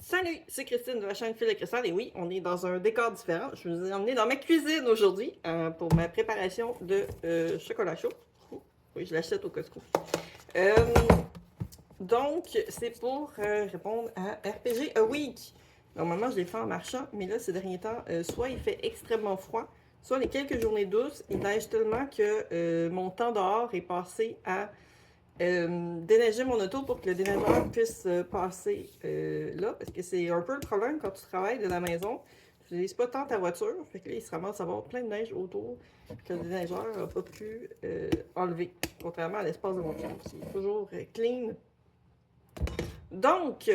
Salut, c'est Christine de la chaîne Fil de Cristal et oui, on est dans un décor différent. Je vous ai emmené dans ma cuisine aujourd'hui pour ma préparation de chocolat chaud. Oui, je l'achète au Costco. Euh, donc, c'est pour répondre à RPG A Week. Normalement, je l'ai fait en marchant, mais là, ces derniers temps, soit il fait extrêmement froid, soit les quelques journées douces, il neige tellement que mon temps dehors est passé à déneiger mon auto pour que le déneigeur puisse passer là, parce que c'est un peu le problème quand tu travailles de la maison. Tu n'utilises pas tant ta voiture, fait que là, il se ramasse à avoir plein de neige autour que le déneigeur n'a pas pu enlever, contrairement à l'espace de mon chien qui est toujours clean. Donc,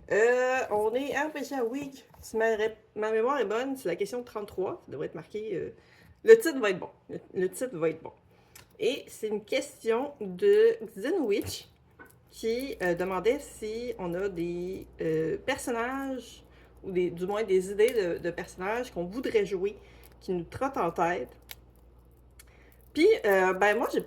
on est RPG Week. Si ma mémoire est bonne, c'est la question 33. Ça devrait être marqué. Le titre va être bon. Le titre va être bon. Et c'est une question de Xenwitch qui demandait si on a des personnages, ou du moins des idées de personnages qu'on voudrait jouer, qui nous trottent en tête. Puis, ben moi, j'ai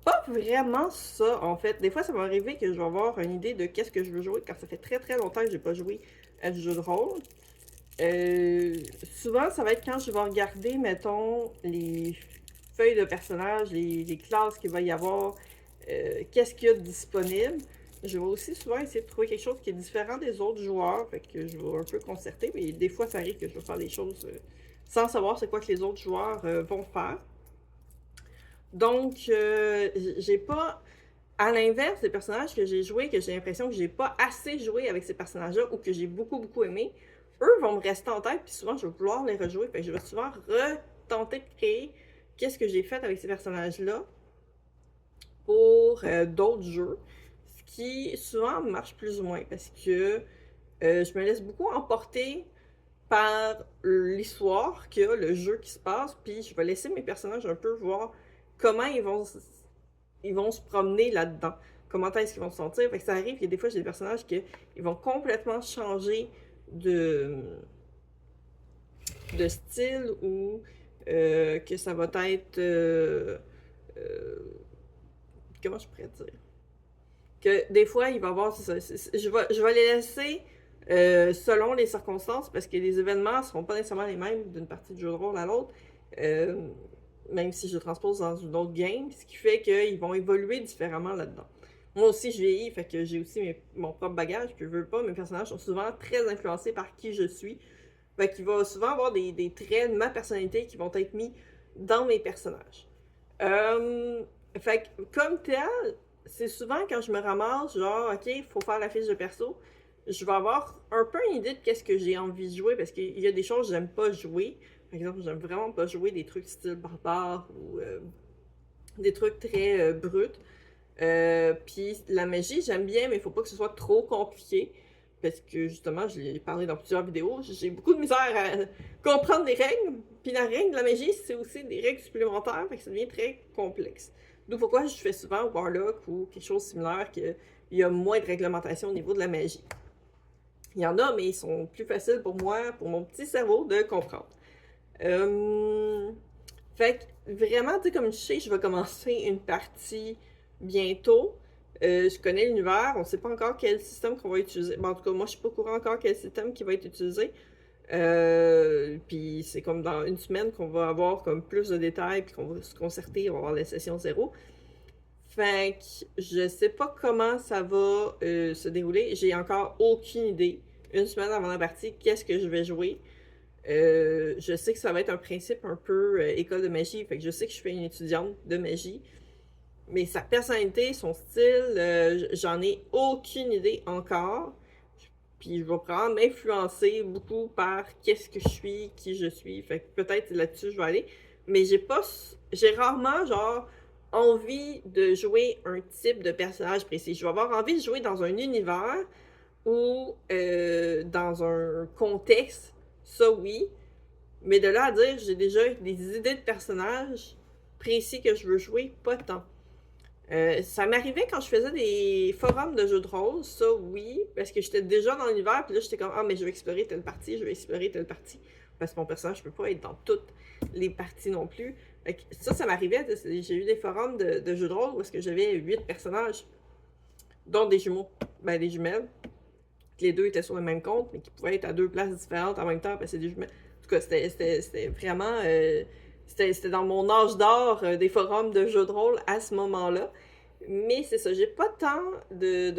pas vraiment ça, en fait. Des fois, ça va arriver que je vais avoir une idée de qu'est-ce que je veux jouer, quand ça fait très très longtemps que j'ai pas joué à du jeu de rôle. Souvent, ça va être quand je vais regarder, mettons, les feuilles de personnages, les classes qu'il va y avoir, qu'est-ce qu'il y a de disponible. Je vais aussi souvent essayer de trouver quelque chose qui est différent des autres joueurs, fait que je vais un peu concerter, mais des fois, ça arrive que je vais faire des choses sans savoir c'est quoi que les autres joueurs vont faire. Donc, j'ai pas... À l'inverse des personnages que j'ai joués, que j'ai l'impression que j'ai pas assez joué avec ces personnages-là ou que j'ai beaucoup, beaucoup aimé, eux vont me rester en tête, puis souvent je vais vouloir les rejouer. Fait que je vais souvent retenter de créer qu'est-ce que j'ai fait avec ces personnages-là pour d'autres jeux. Ce qui souvent marche plus ou moins parce que je me laisse beaucoup emporter par l'histoire qu'il y a, le jeu qui se passe, puis je vais laisser mes personnages un peu voir comment ils vont se promener là-dedans. Comment est-ce qu'ils vont se sentir. Fait que ça arrive, il y a des fois, j'ai des personnages qui vont complètement changer de, de style ou que ça va être... comment je pourrais dire? Que des fois, il va y avoir... Je vais les laisser selon les circonstances parce que les événements ne seront pas nécessairement les mêmes d'une partie du jeu de rôle à l'autre. Même si je transpose dans une autre game, ce qui fait qu'ils vont évoluer différemment là-dedans. Moi aussi, je vieillis, fait que j'ai aussi mon propre bagage, puis je veux pas, mes personnages sont souvent très influencés par qui je suis. Fait qu'il va souvent avoir des traits de ma personnalité qui vont être mis dans mes personnages. Fait que, comme tel, c'est souvent quand je me ramasse, genre, ok, il faut faire la fiche de perso, je vais avoir un peu une idée de qu'est-ce que j'ai envie de jouer, parce qu'il y a des choses que j'aime pas jouer. Par exemple, j'aime vraiment pas jouer des trucs style barbare ou des trucs très bruts. Puis la magie, j'aime bien, mais il faut pas que ce soit trop compliqué. Parce que justement, je l'ai parlé dans plusieurs vidéos, j'ai beaucoup de misère à comprendre les règles. Puis la règle de la magie, c'est aussi des règles supplémentaires, fait que ça devient très complexe. D'où pourquoi je fais souvent Warlock ou quelque chose de similaire, qu'il y a moins de réglementation au niveau de la magie. Il y en a, mais ils sont plus faciles pour moi, pour mon petit cerveau, de comprendre. Fait que vraiment, tu sais, comme je sais, je vais commencer une partie bientôt. Je connais l'univers, on sait pas encore quel système qu'on va utiliser. Bon, en tout cas, moi, je suis pas au courant encore quel système qui va être utilisé. Puis c'est comme dans une semaine qu'on va avoir comme plus de détails, puis qu'on va se concerter, on va avoir la session 0. Fait que je sais pas comment ça va se dérouler. J'ai encore aucune idée. Une semaine avant la partie, qu'est-ce que je vais jouer. Je sais que ça va être un principe un peu école de magie, fait que je sais que je fais une étudiante de magie, mais sa personnalité, son style, j'en ai aucune idée encore. Puis je vais probablement m'influencer beaucoup par qu'est-ce que je suis, qui je suis, fait que peut-être là-dessus je vais aller. Mais j'ai rarement genre envie de jouer un type de personnage précis. Je vais avoir envie de jouer dans un univers ou dans un contexte, ça oui. Mais de là à dire, j'ai déjà des idées de personnages précis que je veux jouer, pas tant. Ça m'arrivait quand je faisais des forums de jeux de rôle, ça oui, parce que j'étais déjà dans l'univers, puis là j'étais comme, ah, mais je vais explorer telle partie, je vais explorer telle partie. Parce que mon personnage ne peut pas être dans toutes les parties non plus. Ça m'arrivait, j'ai eu des forums de jeux de rôle où est-ce que j'avais 8 personnages, dont des jumeaux, ben des jumelles. que les deux étaient sur le même compte, mais qui pouvaient être à deux places différentes en même temps, parce que c'est des jumelles. En tout cas, c'était vraiment... c'était dans mon âge d'or des forums de jeux de rôle à ce moment-là. Mais c'est ça, j'ai pas tant de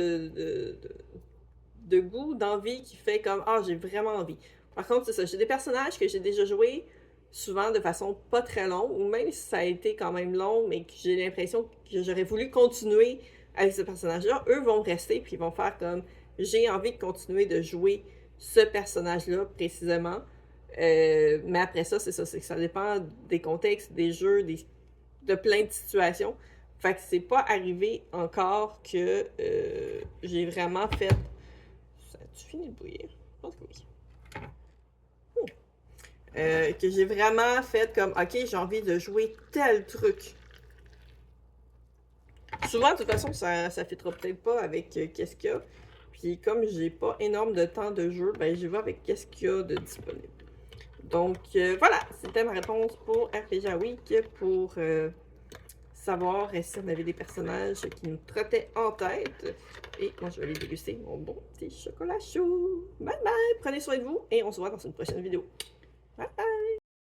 goût, d'envie qui fait comme « Ah, j'ai vraiment envie ». Par contre, c'est ça, j'ai des personnages que j'ai déjà joués souvent de façon pas très longue, ou même si ça a été quand même long, mais que j'ai l'impression que j'aurais voulu continuer avec ce personnage-là, eux vont rester, puis ils vont faire comme « J'ai envie de continuer de jouer ce personnage-là précisément ». Mais après ça, c'est ça, c'est que ça dépend des contextes, des jeux, de plein de situations. Fait que c'est pas arrivé encore que j'ai vraiment fait... Ça a-tu fini de bouillir? Je pense que oui. Que j'ai vraiment fait comme, ok, j'ai envie de jouer tel truc. Souvent, de toute façon, ça fitera peut-être pas avec qu'est-ce qu'il y a. Puis comme j'ai pas énorme de temps de jeu, ben j'y vais avec qu'est-ce qu'il y a de disponible. Donc voilà, c'était ma réponse pour RPG Week, pour savoir si on avait des personnages qui nous trottaient en tête. Et moi, je vais aller déguster mon bon petit chocolat chaud. Bye bye, prenez soin de vous et on se voit dans une prochaine vidéo. Bye bye!